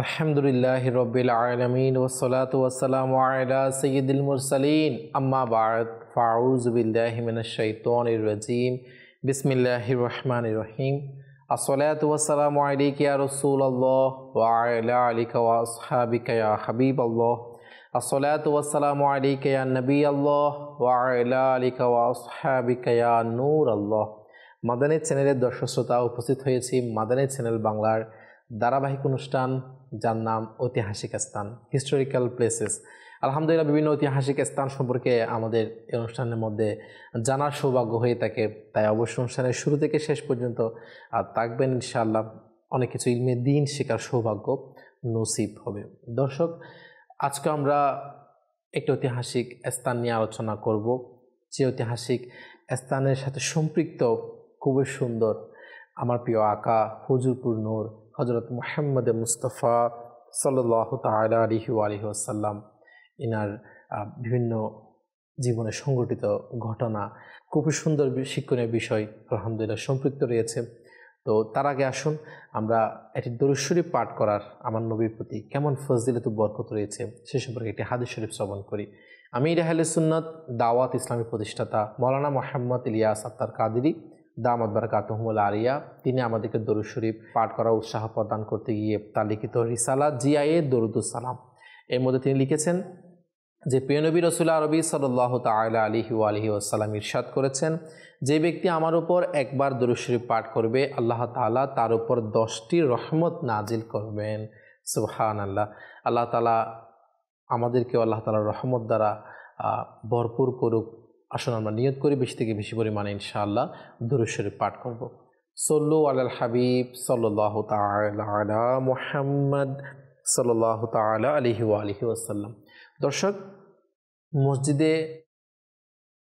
আলহামদুলিল্লাহি রব্বিল আলামিন ওয়াসসালাতু ওয়াসসালামু আলা সাইয়্যিদিল মুরসালিন আম্মা বা'দ ফাউযু বিল্লাহি মিনাশ শাইতানির রাজীম বিসমিল্লাহির রহমানির রহিম আসসালাতু ওয়াসসালামু আলাইকা ইয়া রাসূলুল্লাহ ওয়া আলা আলিকা ওয়া আসহাবিকা ইয়া হাবিবাল্লাহ আসসালাতু ওয়াসসালামু আলাইকা ইয়া নবিয়াল্লাহ ওয়া আলা আলিকা ওয়া আসহাবিকা ইয়া নূরাল্লাহ। মাদানী চ্যানেলের দর্শক শ্রোতা, উপস্থিত হয়েছি মাদানী চ্যানেল বাংলার ধারাবাহিক অনুষ্ঠান যার নাম ঐতিহাসিক স্থান, হিস্টোরিক্যাল প্লেসেস। আলহামদুলিল্লাহ, বিভিন্ন ঐতিহাসিক স্থান সম্পর্কে আমাদের এই অনুষ্ঠানের মধ্যে জানার সৌভাগ্য হয়ে থাকে, তাই অবশ্যই অনুষ্ঠানের শুরু থেকে শেষ পর্যন্ত থাকবেন। ইনশাআল্লাহ অনেক কিছু ইলমে দ্বীন শেখার সৌভাগ্য নসিব হবে। দর্শক, আজকে আমরা একটি ঐতিহাসিক স্থান নিয়ে আলোচনা করব, যে ঐতিহাসিক স্থানের সাথে সম্পৃক্ত খুবই সুন্দর আমার প্রিয় আকা হুজুরপুর নূর হযরত মুহাম্মদ মুস্তাফা সাল্লাল্লাহু তাআলা আলাইহি ওয়া আলিহি ওয়াসাল্লাম, ইনার বিভিন্ন জীবনে সংঘটিত ঘটনা, খুবই সুন্দর শিক্ষণীয় বিষয় আলহামদুলিল্লাহ সম্পৃক্ত রয়েছে। তো তার আগে আসুন আমরা একটি দরুদ শরীফ পাঠ করার আমার নবীর প্রতি কেমন ফজিলত বরকত রয়েছে সে সম্পর্কে একটি হাদিস শরীফ শ্রবণ করি। আমির আহলে সুন্নাত দাওয়াত ইসলামী প্রতিষ্ঠাতা মাওলানা মুহাম্মদ ইলিয়াস আত্তার কাদেরী দামাত বারাকাতুহুল আলিয়া, তিনি আমাদেরকে দরুদ শরীফ পাঠ করা উৎসাহ প্রদান করতে গিয়ে তার লিখিত রিসালা জিআয়ে দরুদুস সালাম এর মধ্যে তিনি লিখেছেন যে প্রিয় নবী রাসূল আরবি সাল্লাল্লাহু তাআলা আলাইহি ওয়া আলিহি ওয়াসাল্লাম ইরশাদ করেছেন, যে ব্যক্তি আমার উপর একবার দরুদ শরীফ পাঠ করবে আল্লাহ তাআলা তার উপর 10টি রহমত নাজিল করবেন। সুবহানাল্লাহ। আল্লাহ তাআলা আমাদেরকেও আল্লাহ তাআলার রহমত দ্বারা ভরপুর করুক। আসুন আমরা নিয়ত করি বেশি থেকে বেশি পরিমাণে ইনশাআল্লাহ দরুদ শরীফ পাঠ করব। সল্লু আলাল হাবিব সাল্লাল্লাহু তাআলা আলা মুহাম্মদ সাল্লাল্লাহু তাআলা আলাইহি ওয়া আলিহি ওয়াসাল্লাম। দর্শক, মসজিদে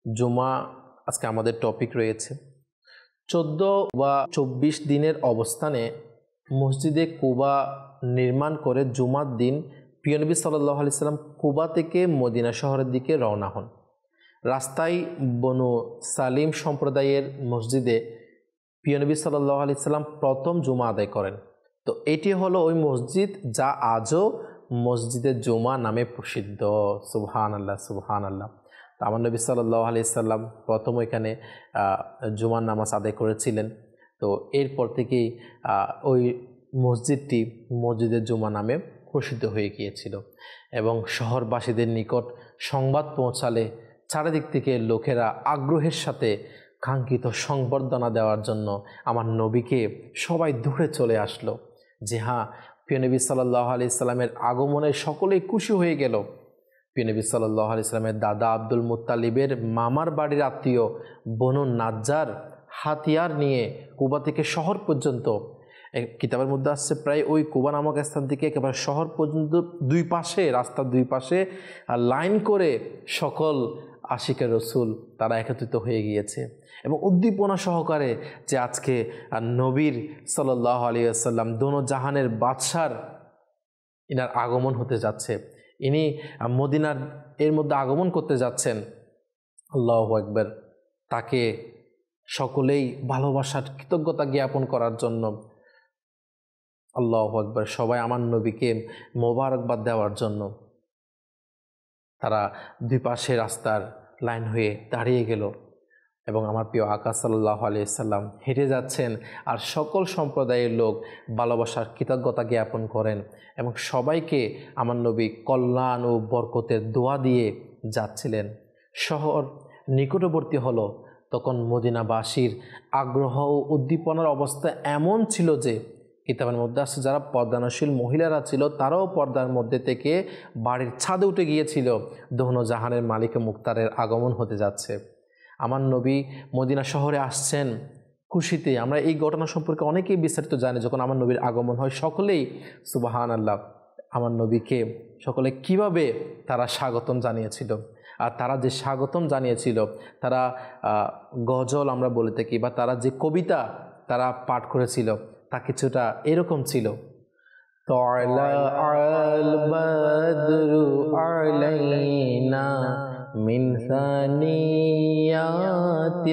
জুমা আজকে আমাদের টপিক রয়েছে। 14 বা 24 দিনের অবস্থানে মসজিদে কুবা নির্মাণ করে জুমার দিন প্রিয় নবী সাল্লাল্লাহু আলাইহি সাল্লাম কুবা থেকে মদিনা শহরের দিকে রওনা হন। রাস্তায় বনু সালিম সম্প্রদায়ের মসজিদে প্রিয় নবী সাল্লাল্লাহু আলাইহি সাল্লাম প্রথম জুমা আদায় করেন। তো এটি হলো ওই মসজিদ যা আজও মসজিদে জুমা নামে প্রসিদ্ধ। সুবহানাল্লাহ, সুবহানাল্লাহ। তো আমার নবী সাল্লাল্লাহু আলাইহি সাল্লাম প্রথম এখানে জুমার নামাজ আদায় করেছিলেন। তো এরপর থেকেই ওই মসজিদটি মসজিদে জুমা নামে প্রসিদ্ধ হয়ে গিয়েছিল এবং শহরবাসীদের নিকট সংবাদ পৌঁছালে চারিদিক থেকে লোকেরা আগ্রহের সাথে কাঙ্ক্ষিত সংবর্ধনা দেওয়ার জন্য আমার নবীকে সবাই দূরে চলে আসলো। যে হ্যাঁ, প্রিয় নবী সাল্লাল্লাহু আলাইহি সাল্লামের আগমনে সকলেই খুশি হয়ে গেল। প্রিয় নবী সাল্লাল্লাহু আলাইহি সাল্লামের দাদা আব্দুল মুত্তালিবের মামার বাড়ির আত্মীয় বনু নাজ্জার হাতিয়ার নিয়ে কুবা থেকে শহর পর্যন্ত, কিতাবের মধ্যে আসছে প্রায় ওই কুবা নামক স্থান থেকে একেবারে শহর পর্যন্ত দুই পাশে, রাস্তার দুই পাশে লাইন করে সকল আশিকে রসুল তারা একত্রিত হয়ে গিয়েছে এবং উদ্দীপনা সহকারে যে আজকে নবীর সাল্লাল্লাহু আলাইহি ওয়াসাল্লাম দোনো জাহানের বাদশার ইনার আগমন হতে যাচ্ছে, ইনি মদিনার এর মধ্যে আগমন করতে যাচ্ছেন। আল্লাহু আকবার। তাকে সকলেই ভালোবাসার কৃতজ্ঞতা জ্ঞাপন করার জন্য, আল্লাহু আকবার, সবাই আমার নবীকে মোবারকবাদ দেওয়ার জন্য তারা দুই পাশে রাস্তার লাইন হয়ে দাঁড়িয়ে গেল এবং আমার প্রিয় আকা সাল্লাল্লাহু আলাইহি সাল্লাম হেঁটে যাচ্ছেন আর সকল সম্প্রদায়ের লোক ভালোবাসার কৃতজ্ঞতা জ্ঞাপন করেন এবং সবাইকে আমার নবী কল্যাণ ও বরকতের দোয়া দিয়ে যাচ্ছিলেন। শহর নিকটবর্তী হলো, তখন মদিনাবাসীর আগ্রহ ও উদ্দীপনার অবস্থা এমন ছিল যে কিতাবের মধ্যে আসছে যারা পর্দানশীল মহিলারা ছিল তারাও পর্দার মধ্যে থেকে বাড়ির ছাদে উঠে গিয়েছিল। দোনো জাহানের মালিক মুক্তারের আগমন হতে যাচ্ছে, আমার নবী মদিনা শহরে আসছেন খুশিতে। আমরা এই ঘটনা সম্পর্কে অনেকেই বিস্তারিত জানি। যখন আমার নবীর আগমন হয় সকলেই সুবহানাল্লাহ, আমার নবীকে সকলে কিভাবে তারা স্বাগতম জানিয়েছিল। আর তারা যে স্বাগতম জানিয়েছিল, তারা গজল আমরা বলে থাকি বা তারা যে কবিতা তারা পাঠ করেছিল তা কিছুটা এরকম ছিল। طلع البدر علينا من ثنيات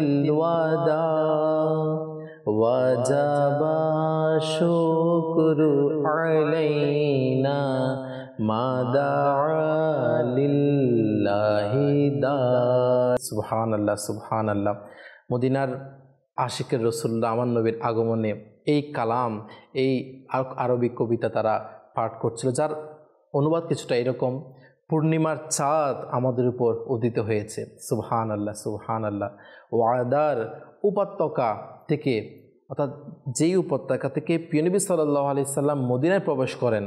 الوداع وجب الشكر علينا মা দাআ লিল্লাহি দা। সুবহানাল্লাহ সুবহানাল্লাহ। মদিনার আশিকের রাসূলুল্লাহ আমার নবীর আগমনে এই কালাম, এই আরবি কবিতা তারা পাঠ করছিল, যার অনুবাদ কিছুটা এরকম: পূর্ণিমার চাঁদ আমাদের উপর উদিত হয়েছে। সুবহানাল্লাহ সুবহানাল্লাহ। ওয়াদার উপত্যকা থেকে, অর্থাৎ যেই উপত্যকা থেকে প্রিয় নবী সাল্লাল্লাহু আলাইহি সাল্লাম মদিনায় প্রবেশ করেন,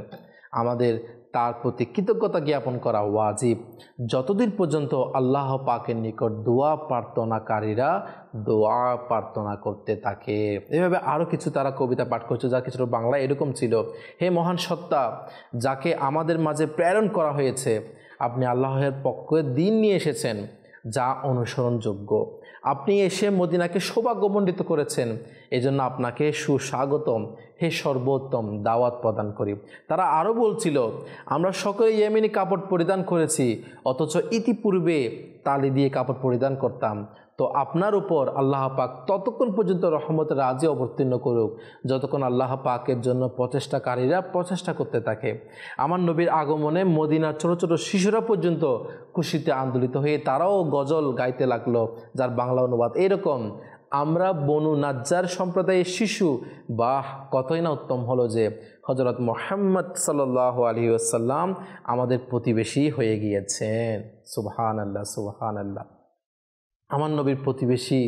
আমাদের তার প্রতি কৃতজ্ঞতা জ্ঞাপন করা ওয়াজিব, যতদিন পর্যন্ত আল্লাহ পাকের নিকট দোয়া প্রার্থনাকারীরা দোয়া প্রার্থনা করতে থাকে। এভাবে আরও কিছু তারা কবিতা পাঠ করছে, যা কিছুটা বাংলা এরকম ছিল: হে মহান সত্তা, যাকে আমাদের মাঝে প্রেরণ করা হয়েছে, আপনি আল্লাহের পক্ষে দিন নিয়ে এসেছেন যা অনুসরণযোগ্য। আপনি এসে মদিনাকে সৌভাগ্যমণ্ডিত করেছেন, এজন্য আপনাকে সুস্বাগতম হে সর্বোত্তম দাওয়াত প্রদান করি। তারা আরও বলছিল, আমরা সকলে ইয়েমেনি কাপড় পরিধান করেছি, অথচ ইতিপূর্বে তালি দিয়ে কাপড় পরিধান করতাম। তো আপনার উপর আল্লাহ পাক ততক্ষণ পর্যন্ত রহমতের রাজি অবতীর্ণ করুক যতক্ষণ আল্লাহ পাকের জন্য প্রচেষ্টাকারীরা প্রচেষ্টা করতে থাকে। আমার নবীর আগমনে মদিনার ছোট ছোট শিশুরা পর্যন্ত খুশিতে আন্দোলিত হয়ে তারাও গজল গাইতে লাগলো, যার বাংলা অনুবাদ এরকম: আমরা বনু নাজ্জার সম্প্রদায়ের শিশু, বাহ কতই না উত্তম হলো যে হযরত মুহাম্মদ সাল্লাল্লাহু আলাইহি ওয়াসাল্লাম আমাদের প্রতিবেশী হয়ে গিয়েছেন। সুবহানাল্লাহ সুবহানাল্লাহ। আমার নবীর প্রতিবেশী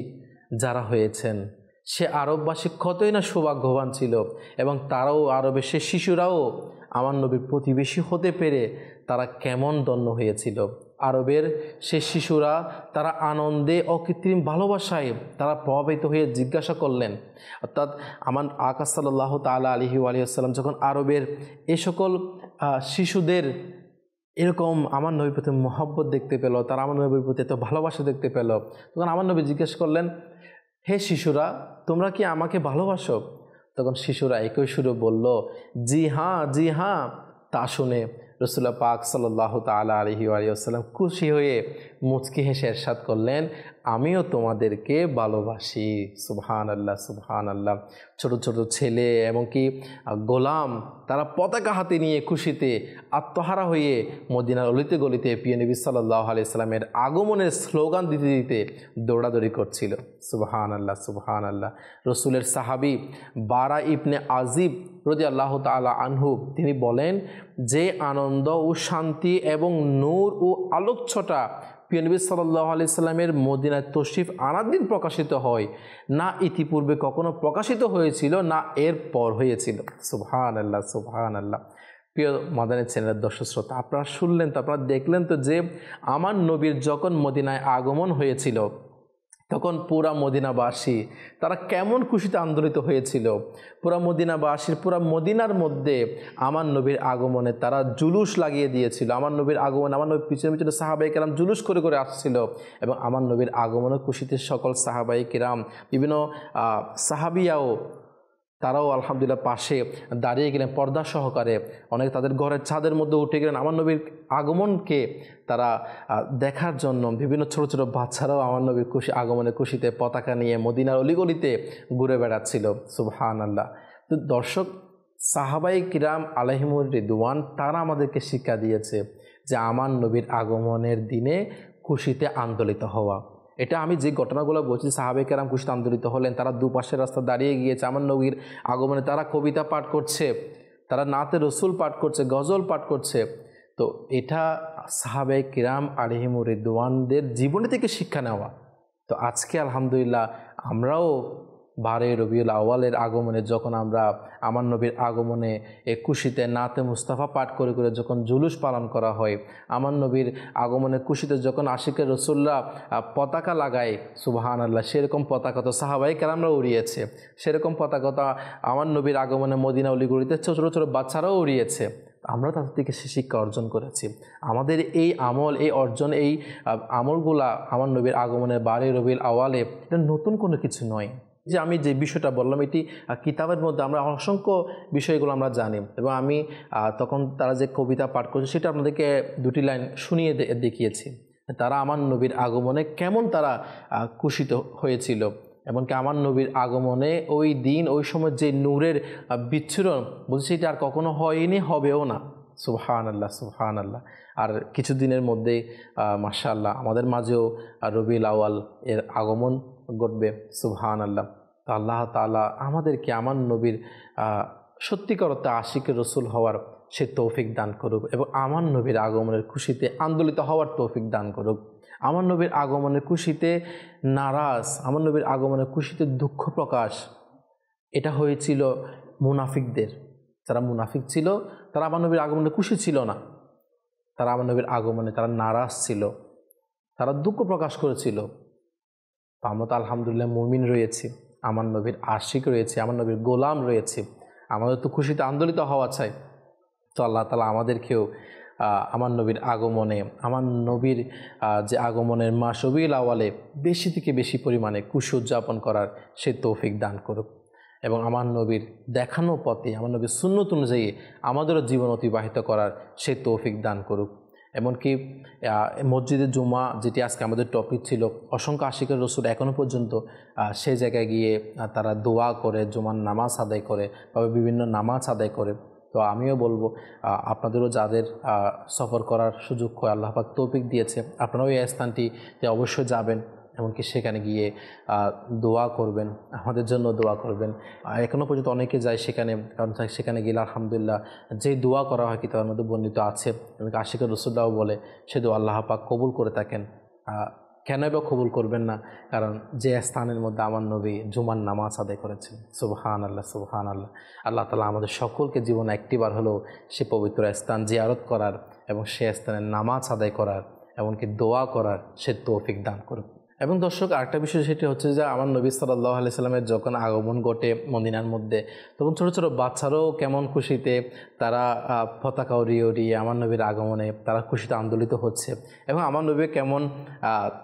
যারা হয়েছেন, সে আরববাসী কতই না সৌভাগ্যবান ছিল, এবং তারাও আরবের সে শিশুরাও আমার নবীর প্রতিবেশী হতে পেরে তারা কেমন ধন্য হয়েছিল। আরবের সে শিশুরা তারা আনন্দে অকৃত্রিম ভালোবাসায় তারা প্রভাবিত হয়ে জিজ্ঞাসা করলেন, অর্থাৎ আমার আকা সাল্লাল্লাহু তাআলা আলাইহি ওয়া আলিহি ওয়াসাল্লাম যখন আরবের এ সকল শিশুদের এরকম আমার নবীর প্রতি মহব্বত দেখতে পেল, তারা আমার নবীর প্রতি এত ভালোবাসা দেখতে পেল, তখন আমার নবী জিজ্ঞেস করলেন, হে শিশুরা, তোমরা কি আমাকে ভালোবাসো? তখন শিশুরা একই সুরে বলল, জি হ্যাঁ জি হ্যাঁ। তা শুনে রাসূলুল্লাহ পাক সাল্লাল্লাহু তাআলা আলাইহি ওয়া আলিহি ওয়াসাল্লাম খুশি হয়ে মুচকি হেসে ইরশাদ করলেন, আমিও তোমাদেরকে ভালোবাসি। সুবহানাল্লাহ সুবহানাল্লাহ। ছোট ছোট ছেলে এমনকি গোলাম তারা পতাকা হাতে নিয়ে খুশিতে আত্মহারা হয়ে মদিনার অলিতে গলিতে প্রিয় নবী সাল্লাল্লাহু আলাইহি সাল্লামের আগমনের স্লোগান দিতে দিতে দৌড়াদৌড়ি করছিল। সুবহানাল্লাহ সুবহানাল্লাহ। রসুলের সাহাবী বারা ইবনে আজিব রাদিয়াল্লাহু তাআলা আনহু তিনি বলেন, যে আনন্দ ও শান্তি এবং নূর ও আলোকছটা প্রিয় নবী সাল্লাল্লাহু আলাইহি সাল্লামের মদিনায় তশরিফ আনার দিন প্রকাশিত হয়, না ইতিপূর্বে কখনো প্রকাশিত হয়েছিল, না এর পর হয়েছিল। সুবহানাল্লাহ সুবহানাল্লাহ। প্রিয় মাদানী চ্যানেলের দর্শক শ্রোতা, আপনারা শুনলেন তো, আপনারা দেখলেন তো যে আমার নবীর যখন মদিনায় আগমন হয়েছিল তখন পুরা মদিনাবাসী তারা কেমন খুশিতে আন্দোলিত হয়েছিল। পুরা মদিনাবাসীর পুরা মদিনার মধ্যে আমার নবীর আগমনে তারা জুলুস লাগিয়ে দিয়েছিল। আমার নবীর আগমনে আমার নবীর পিছনে পিছনে সাহাবায়ে কেরাম জুলুস করে করে আসছিল, এবং আমার নবীর আগমনে খুশিতে সকল সাহাবায়ে কেরাম, বিভিন্ন সাহাবিয়াও তারাও আলহামদুলিল্লাহ পাশে দাঁড়িয়ে গেলেন পর্দা সহকারে। অনেক তাদের ঘরের ছাদের মধ্যে উঠে গেলেন আমার নবীর আগমনকে তারা দেখার জন্য। বিভিন্ন ছোট ছোট বাচ্চারাও আমার নবীর আগমনের খুশিতে পতাকা নিয়ে মদিনার অলিগলিতে ঘুরে বেড়াচ্ছিল। সুবহানাল্লাহ। তো দর্শক, সাহাবায়ে কিরাম আলাইহিমুর রিদওয়ান তারা আমাদেরকে শিক্ষা দিয়েছে যে আমার নবীর আগমনের দিনে খুশিতে আন্দোলিত হওয়া। এটা আমি যে ঘটনাগুলো বলছি, সাহাবায়ে কেরাম খুশিতে আন্দোলিত হলেন, তারা দুপাশের রাস্তা দাঁড়িয়ে গিয়েছে আমার নবীর আগমনে, তারা কবিতা পাঠ করছে, তারা নাতে রসুল পাঠ করছে, গজল পাঠ করছে। তো এটা সাহাবায়ে কিরাম আলাইহিমুর রিদওয়ানদের জীবনী থেকে শিক্ষা নেওয়া। তো আজকে আলহামদুলিল্লাহ আমরাও 12 রবিউল আউয়ালের আগমনে যখন আমরা আমার নবীর আগমনে খুশিতে নাতে মুস্তাফা পাঠ করে করে যখন জুলুস পালন করা হয়, আমার নবীর আগমনে খুশিতে যখন আশিকের রসুল্লাহ পতাকা লাগায়, সুবহানাল্লাহ, সেরকম পতাকা তো সাহাবায়ে কেরামরা উড়িয়েছে, সেরকম পতাকা তো আমার নবীর আগমনে মদিনা অলিগলিতে ছোট ছোট বাচ্চারাও উড়িয়েছে। আমরা তাদের থেকে সে শিক্ষা অর্জন করেছি। আমাদের এই আমল, এই অর্জন, এই আমলগুলা আমার নবীর আগমনের 12 রবিউল আউয়ালে এটা নতুন কোনো কিছু নয়। যে আমি যে বিষয়টা বললাম এটি কিতাবের মধ্যে আমরা অসংখ্য বিষয়গুলো আমরা জানি, এবং আমি তখন তারা যে কবিতা পাঠ করছে সেটা আপনাদেরকে দুটি লাইন শুনিয়ে দেখিয়েছি। তারা আমার নবীর আগমনে কেমন তারা খুশিত হয়েছিল, এমনকি আমার নবীর আগমনে ওই দিন ওই সময় যে নূরের বিচ্ছুরণ বলছে সেটা আর কখনো হয়নি, হবেও না। সুবহানাল্লাহ, সুবহানাল্লাহ। আর কিছুদিনের মধ্যে মাশাআল্লাহ আমাদের মাঝেও রবিউল আউয়াল এর আগমন ঘটবে। সুবহানাল্লাহ। তো আল্লাহ তাআলা আমাদেরকে আমার নবীর সত্যিকার অর্থে আশিকে রসুল হওয়ার সে তৌফিক দান করুক এবং আমার নবীর আগমনের খুশিতে আন্দোলিত হওয়ার তৌফিক দান করুক। আমার নবীর আগমনের খুশিতে নারাজ, আমার নবীর আগমনের খুশিতে দুঃখ প্রকাশ, এটা হয়েছিল মুনাফিকদের। যারা মুনাফিক ছিল তারা আমার নবীর আগমনে খুশি ছিল না, তারা আমার নবীর আগমনে তারা নারাজ ছিল, তারা দুঃখ প্রকাশ করেছিল। আমরা তো আলহামদুলিল্লাহ মুমিন রয়েছি, আমার নবীর আশিক রয়েছে, আমার নবীর গোলাম রয়েছে, আমাদের তো খুশিতে আন্দোলিত হওয়া চাই। তো আল্লাহ তাআলা আমাদেরকেও আমার নবীর আগমনে, আমার নবীর যে আগমনের মাস রবিউল আউয়ালে বেশি থেকে বেশি পরিমাণে খুশি উদযাপন করার সে তৌফিক দান করুক এবং আমার নবীর দেখানো পথে, আমার নবীর সুন্নত অনুযায়ী আমাদেরও জীবন অতিবাহিত করার সে তৌফিক দান করুক। এমনকি মসজিদে জুমা, যেটি আজকে আমাদের টপিক ছিল, অসংখ্য আশিকের রসুল এখনও পর্যন্ত সেই জায়গায় গিয়ে তারা দোয়া করে, জুমার নামাজ আদায় করে বা বিভিন্ন নামাজ আদায় করে। তো আমিও বলবো আপনাদেরও যাদের সফর করার সুযোগ হয়, আল্লাহ পাক তৌফিক দিয়েছে, আপনারাও এই স্থানটিতে অবশ্যই যাবেন, এমনকি সেখানে গিয়ে দোয়া করবেন, আমাদের জন্য দোয়া করবেন। এখনও পর্যন্ত অনেকে যায় সেখানে, কারণ সেখানে গেলে আলহামদুলিল্লাহ যে দোয়া করা হয় কিতাবের মধ্যে বর্ণিত আছে, এমনকি আশিকের রসুলরাও বলে সে দোয়া আল্লাহ পাক কবুল করে থাকেন। কেন বা কবুল করবেন না? কারণ যে স্থানের মধ্যে আমার নবী জুমার নামাজ আদায় করেছেন। সুবহানাল্লাহ, সুবহানাল্লাহ। আল্লাহ তাআলা আমাদের সকলকে জীবনে একটিবার হলেও সে পবিত্র স্থান জিয়ারত করার এবং সে স্থানে নামাজ আদায় করার, এমনকি দোয়া করার সে তৌফিক দান করুন। এবং দর্শক, আরেকটা বিষয় সেটি হচ্ছে যে আমার নবী সাল্লাল্লাহু আলাইহি সাল্লামের যখন আগমন ঘটে মদিনার মধ্যে, তখন ছোটো ছোটো বাচ্চারাও কেমন খুশিতে তারা পতাকা উড়িয়ে উড়িয়ে আমার নবীর আগমনে তারা খুশিতে আন্দোলিত হচ্ছে। এবং আমার নবী কেমন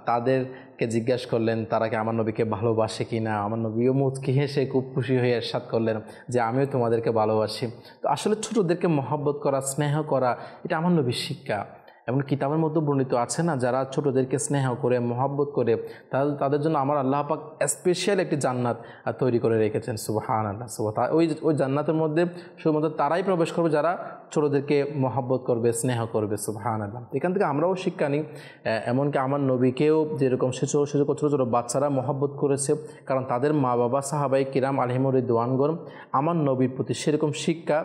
তাদেরকে জিজ্ঞাসা করলেন তারা কি আমার নবীকে ভালোবাসে কি না। আমার নবীও মুচকি হেসে খুব খুশি হয়ে ইরশাদ করলেন যে আমিও তোমাদেরকে ভালোবাসি। তো আসলে ছোটোদেরকে মহব্বত করা, স্নেহ করা, এটা আমার নবীর শিক্ষা। এবং কিতাবের মধ্যে বর্ণিত আছে না, যারা ছোটোদেরকে স্নেহ করে, মহব্বত করে, তাদের জন্য আমার আল্লাহ পাক স্পেশাল একটি জান্নাত তৈরি করে রেখেছেন। সুবহানাল্লাহ, সুবহানাল্লাহ। ওই জান্নাতের মধ্যে শুধুমাত্র তারাই প্রবেশ করবে যারা ছোটোদেরকে মহব্বত করবে, স্নেহ করবে। সুবহানাল্লাহ। এখান থেকে আমরাও শিক্ষা নিই। এমনকি আমার নবীকেও যেরকম ছোটো ছোটো বাচ্চারা মহব্বত করেছে, কারণ তাদের মা বাবা সাহাবায়ে কিরাম আলাইহিমুর রিদওয়ানগণ আমার নবীর প্রতি সেরকম শিক্ষা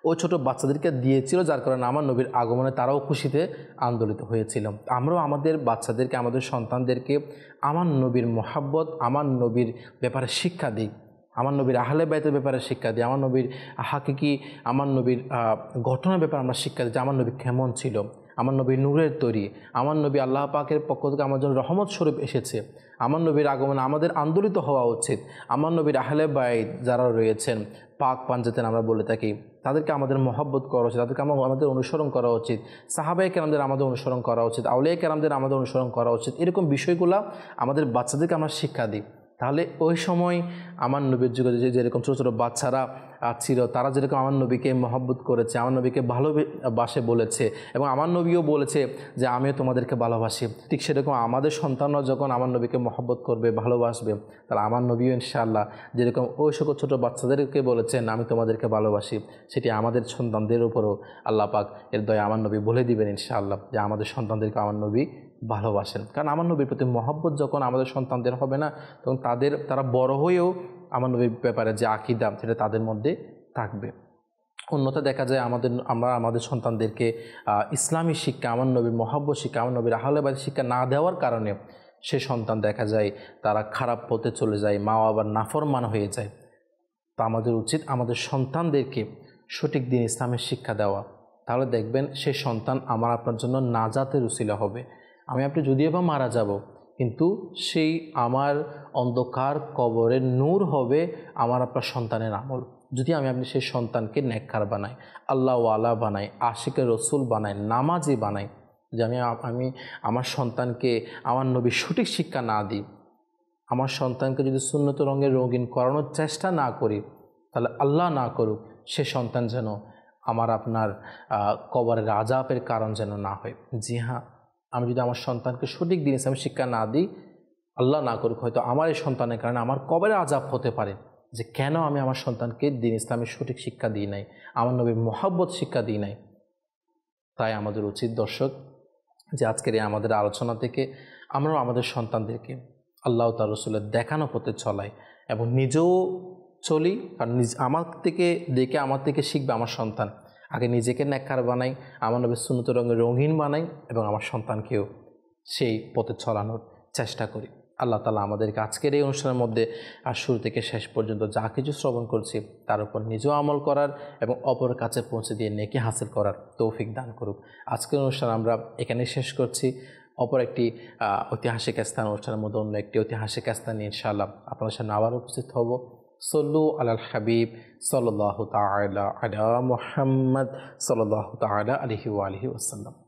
ওই ছোটো বাচ্চাদেরকে দিয়েছিল, যার কারণে আমার নবীর আগমনে তারাও খুশিতে আন্দোলিত হয়েছিল। আমরাও আমাদের বাচ্চাদেরকে, আমাদের সন্তানদেরকে আমার নবীর মহাব্বত, আমার নবীর ব্যাপারে শিক্ষা দিই, আমার নবীর আহলে বাইতের ব্যাপারে শিক্ষা দিই, আমার নবীর হাকিকি, আমার নবীর ঘটনার ব্যাপারে আমরা শিক্ষা দিই যে আমার নবী কেমন ছিল, আমার নবী নূরের তৈরি, আমার নবী আল্লাহ পাকের পক্ষ থেকে আমার জন্য রহমত স্বরূপ এসেছে। আমার নবীর আগমনে আমাদের আন্দোলিত হওয়া উচিত। আমার নবীর আহলে বাইত যারা রয়েছেন, পাক পাঞ্জাতেন আমরা বলে থাকি, তাদেরকে আমাদের মহব্বত করা উচিত, তাদেরকে আমাদের অনুসরণ করা উচিত, সাহাবায়ে কেরামদের আমাদের অনুসরণ করা উচিত, আউলিয়া কেরামদের আমাদের অনুসরণ করা উচিত। এরকম বিষয়গুলো আমাদের বাচ্চাদেরকে আমরা শিক্ষা দিই। তাহলে ওই সময় আমার নবীর যুগে যেরকম ছোটো ছোটো বাচ্চারা ছিল, তারা যেরকম আমার নবীকে মহব্বত করেছে, আমার নবীকে ভালোবাসে বলেছে, এবং আমার নবীও বলেছে যে আমিও তোমাদেরকে ভালোবাসি, ঠিক সেরকম আমাদের সন্তানরা যখন আমার নবীকে মহব্বত করবে, ভালোবাসবে, তাহলে আমার নবীও ইনশাআল্লাহ যেরকম ওই সকল ছোটো বাচ্চাদেরকে বলেছেন আমি তোমাদেরকে ভালোবাসি, সেটি আমাদের সন্তানদের উপরও আল্লাহ পাক এর দয়া আমার নবী বলে দিবেন ইনশাআল্লাহ যে আমাদের সন্তানদেরকে আমার নবী ভালোবাসেন। কারণ আমার নবীর প্রতি মহব্বত যখন আমাদের সন্তানদের হবে না, তখন তারা বড় হয়েও আমার নবীর ব্যাপারে যে আকীদা সেটা তাদের মধ্যে থাকবে। অন্যথা দেখা যায় আমরা আমাদের সন্তানদেরকে ইসলামী শিক্ষা, আমার নবীর মহব্বত শিক্ষা, আমার নবীর আহলে বাইত শিক্ষা না দেওয়ার কারণে সে সন্তান দেখা যায় তারা খারাপ পথে চলে যায়, মা বাবার নাফরমান হয়ে যায়। তো আমাদের উচিত আমাদের সন্তানদেরকে সঠিক দিন ইসলামের শিক্ষা দেওয়া। তাহলে দেখবেন সেই সন্তান আমার আপনার জন্য নাজাতের উসিলা হবে। আমি আপনি যদিও বা মারা যাব, কিন্তু সেই আমার অন্ধকার কবরের নূর হবে আমার আপনার সন্তানের আমল। যদি আমি আপনি সেই সন্তানকে নেককার বানাই, আল্লাহওয়ালা বানাই, আশিকের রসুল বানাই, নামাজি বানাই, যে আমি আমার সন্তানকে আমার নবীর সঠিক শিক্ষা না দিই, আমার সন্তানকে যদি সুন্নত রঙের রঙিন করানোর চেষ্টা না করি, তাহলে আল্লাহ না করুক সে সন্তান যেন আমার আপনার কবরের আযাবের কারণ যেন না হয়। জি হ্যাঁ, আমি যদি আমার সন্তানকে সঠিক দিন ইসলামের শিক্ষা না দিই, আল্লাহ না করুক হয়তো আমার এই সন্তানের কারণে আমার কবরের আযাব হতে পারে। যে কেন আমি আমার সন্তানকে দ্বীন ইসলামের সঠিক শিক্ষা দিই নাই, আমার নবীর মহব্বত শিক্ষা দিই নাই। তাই আমাদের উচিত দর্শক যে আজকের এই আমাদের আলোচনা থেকে আমরাও আমাদের সন্তানদেরকে আল্লাহ তার রসুলের দেখানো পথে চলাই এবং নিজেও চলি। কারণ আমার থেকে দেখে আমার থেকে শিখবে আমার সন্তান। আগে নিজেকে নেককার বানাই, আমার নবীর সুন্নত রঙিন বানাই এবং আমার সন্তানকেও সেই পথে চলানোর চেষ্টা করি। আল্লাহ তাআলা আমাদেরকে আজকের এই অনুষ্ঠানের মধ্যে আর শুরু থেকে শেষ পর্যন্ত যা কিছু শ্রবণ করছি তার উপর নিজেও আমল করার এবং অপরের কাছে পৌঁছে দিয়ে নেকি হাসিল করার তৌফিক দান করুক। আজকের অনুষ্ঠান আমরা এখানে শেষ করছি। অপর একটি ঐতিহাসিক স্থান অনুষ্ঠানের মধ্যে অন্য একটি ঐতিহাসিক স্থান নিয়ে ইনশাআল্লাহ আপনাদের সামনে আবার উপস্থিত হব। সল্লু আলাল হাবিব সাল্লাল্লাহু তাআলা আলা মুহাম্মদ সাল্লাল্লাহু তাআলা আলাইহি ওয়া আলিহি ওয়াসাল্লাম।